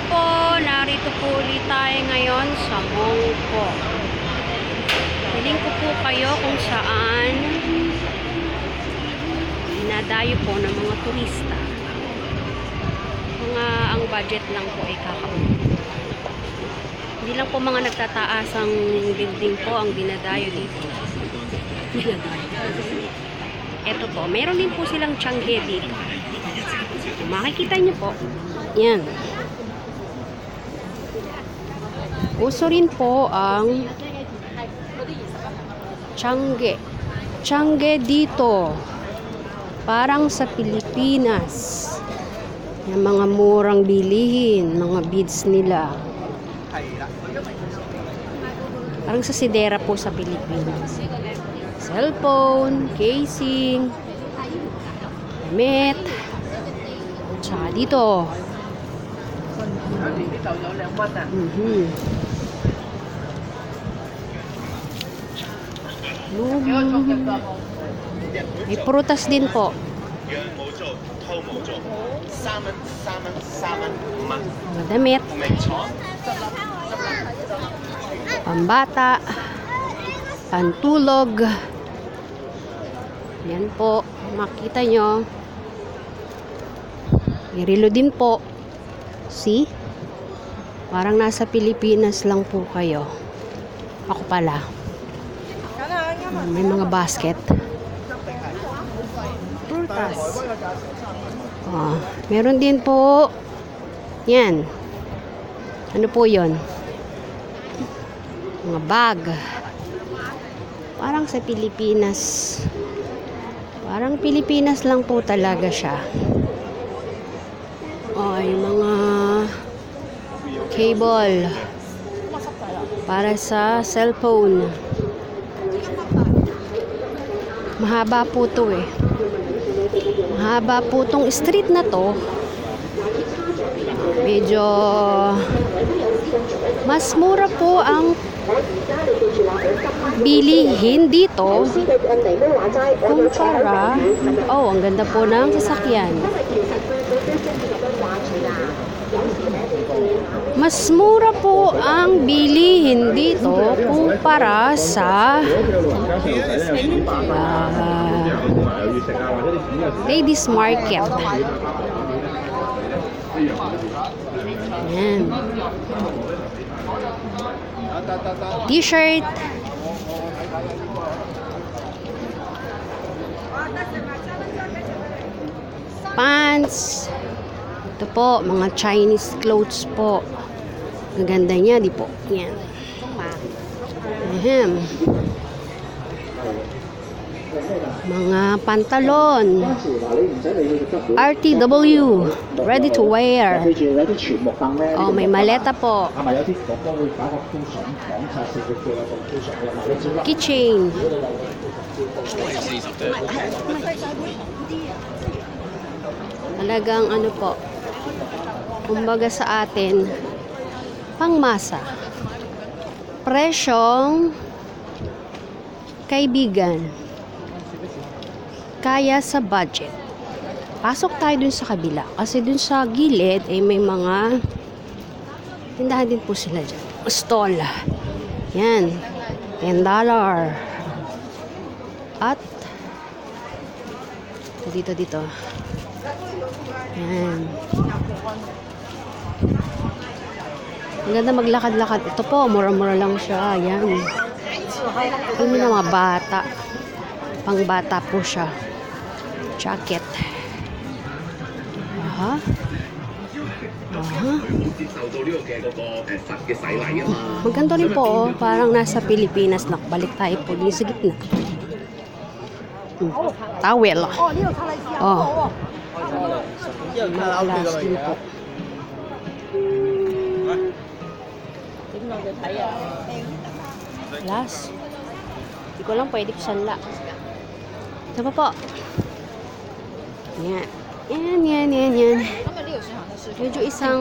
po, narito po ulit tayo ngayon sa Mongko. Hiling ko po kayo kung saan dinadayo po ng mga turista. Ang budget lang po ay kakaunti. Hindi lang po mga nagtataasang building po ang dinadayo dito. Ito po, meron din po silang Changge dito. Makikita niyo po. Yan. Uso rin po ang Changge. Changge dito. Parang sa Pilipinas. Yung mga murang bilihin, mga beads nila. Parang sa Sidera po sa Pilipinas. Cellphone, casing, damit, tsaka dito. May prutas din po. Mga damit. Pambata. Pantulog. Yan po. Makita nyo. May relo din po. See? Parang nasa Pilipinas lang po kayo. Ako pala. May mga basket. Prutas. Oh, meron din po. Yan. Ano po yon? Mga bag. Parang sa Pilipinas. Parang Pilipinas lang po talaga siya. Oh, yung mga cable para sa cellphone. Mahaba po to eh. Mahaba po tong street na to. Medyo mas mura po ang bilihin dito kumpara. Oh, ang ganda po ng sasakyan. Mas mura po ang bilihin dito kumpara sa ladies market. Yan. T-shirt. Pants. Ito po, mga Chinese clothes po. Gaganda niya, di po. Yan. Ahem. Mga pantalon. RTW. Ready to wear. Oh, may maleta po. Keychain. Talagang ano po. Kumbaga sa atin, pangmasa. Presyong kaibigan. Kaya sa budget. Pasok tayo dun sa kabila. Kasi dun sa gilid ay may mga tindahan din po sila dyan. Stall. Yan. $10. At dito. Yan. Ang ganda maglakad-lakad. Ito po, mura-mura lang siya. Yan. Ano na mga bata. Pang bata po siya. Jacket. Aha. Maganda rin po, oh. Parang nasa Pilipinas. Nakbalik tayo po din sa gitna. Towel. Oh. Malas din po. Malas. Hindi ko lang pwede sanla. Ito pa po. Yan. Yan. Medyo isang